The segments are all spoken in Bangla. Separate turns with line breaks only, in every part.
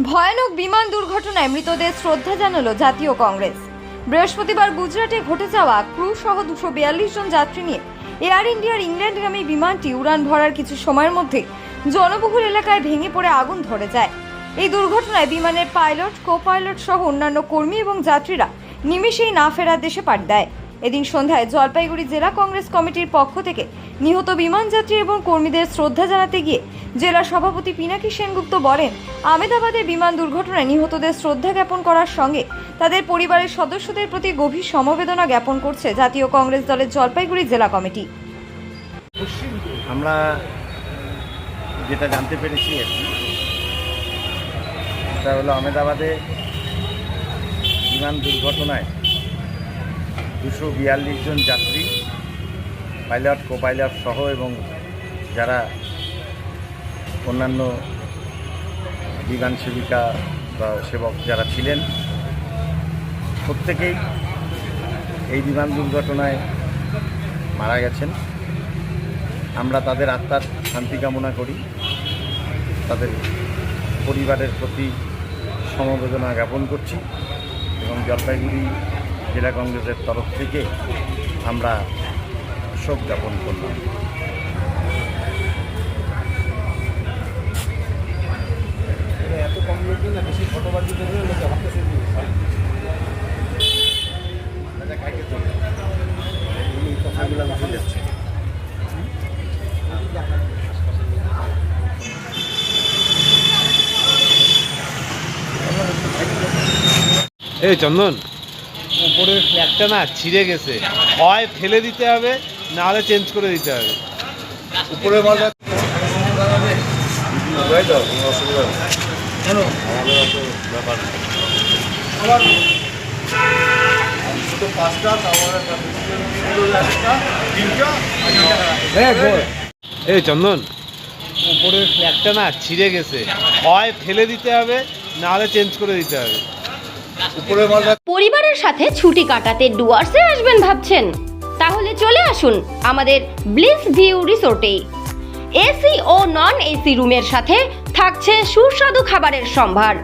ভয়ানক বিমান দুর্ঘটনায় মৃতদের শ্রদ্ধা জানালো জাতীয় কংগ্রেস। বৃহস্পতিবার গুজরাটে ঘটে যাওয়া ক্রু সহ 242 জন যাত্রী নিয়ে এয়ার ইন্ডিয়ার ইংল্যান্ডগামী বিমানটি উড়ান ভরার কিছু সময়ের মধ্যে জনবহুল এলাকায় ভেঙে পড়ে আগুন ধরে যায়। এই দুর্ঘটনায় বিমানের পাইলট, কো পাইলট সহ অন্যান্য কর্মী এবং যাত্রীরা নিমেষেই না ফেরার দেশে পাড়ি দেয়। এদিন সন্ধ্যায় জলপাইগুড়ি জেলা কংগ্রেস কমিটির পক্ষ থেকে নিহত বিমান যাত্রী এবং কর্মীদের শ্রদ্ধা জানাতে গিয়ে জেলা সভাপতি পিনাকি সেনগুপ্ত বলেন, আহমেদাবাদে বিমান দুর্ঘটনায় নিহতদের শ্রদ্ধা জ্ঞাপন করার সঙ্গে তাদের পরিবারের সদস্যদের প্রতি গভীর সমবেদনা জ্ঞাপন করছে জাতীয় কংগ্রেস দলের জলপাইগুড়ি জেলা কমিটি।
আমরা যেটা জানতে পেরেছি সেটা হলো আহমেদাবাদে বিমান দুর্ঘটনায় 242 জন যাত্রী, পাইলট, কো পাইলট সহ এবং যারা অন্যান্য বিমান সেবিকা বা সেবক যারা ছিলেন প্রত্যেকেই এই বিমান দুর্ঘটনায় মারা গেছেন। আমরা তাদের আত্মার শান্তি কামনা করি, তাদের পরিবারের প্রতি সমবেদনা জ্ঞাপন করছি এবং জলপাইগুড়ি জেলা কংগ্রেসের তরফ থেকে আমরা শোক জ্ঞাপন করলাম।
এত কম লোক না, বেশি ফটোবাজি করলে লোকে ভাবতেছে
কথাগুলো উঠে যাচ্ছে।
এই চন্দন, উপরের ফ্ল্যাগটা না ছিঁড়ে গেছে, হয় ফেলে দিতে হবে, না হলে চেঞ্জ করে দিতে হবে। উপরে মালটা এই চন্দন, উপরের ফ্ল্যাগটা না ছিঁড়ে গেছে, হয় ফেলে দিতে হবে, না হলে চেঞ্জ করে দিতে হবে।
পরিবারের সাথে ছুটি কাটাতে ডুয়ার্সে আসবেন ভাবছেন? তাহলে চলে আসুন আমাদের ব্লিস ভিউ রিসোর্টে। এসি ও নন এসি রুমের সাথে থাকছে সুস্বাদু খাবারের সম্ভার,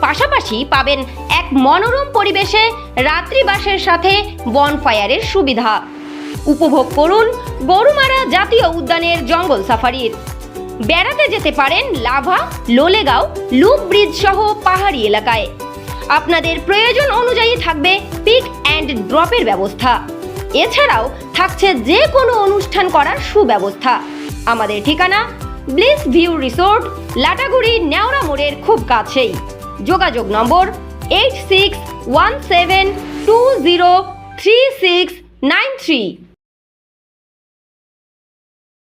পাশাপাশি পাবেন এক মনোরম পরিবেশে রাত্রিবাসের সাথে বনফায়ারের সুবিধা। উপভোগ করুন গরুমারা জাতীয় উদ্যানের জঙ্গল সাফারির। বেড়াতে যেতে পারেন লাভা, লোলেগাঁও, লুপ ব্রিজ সহ পাহাড়ি এলাকায়। আপনাদের প্রয়োজন অনুযায়ী থাকবে পিক অ্যান্ড ড্রপের ব্যবস্থা। এছাড়াও থাকছে যে কোনো অনুষ্ঠান করার সুব্যবস্থা। আমাদের ঠিকানা bliss view resort, Lataguri Neora মোড়ের খুব কাছেই। যোগাযোগ নম্বর 8617203693।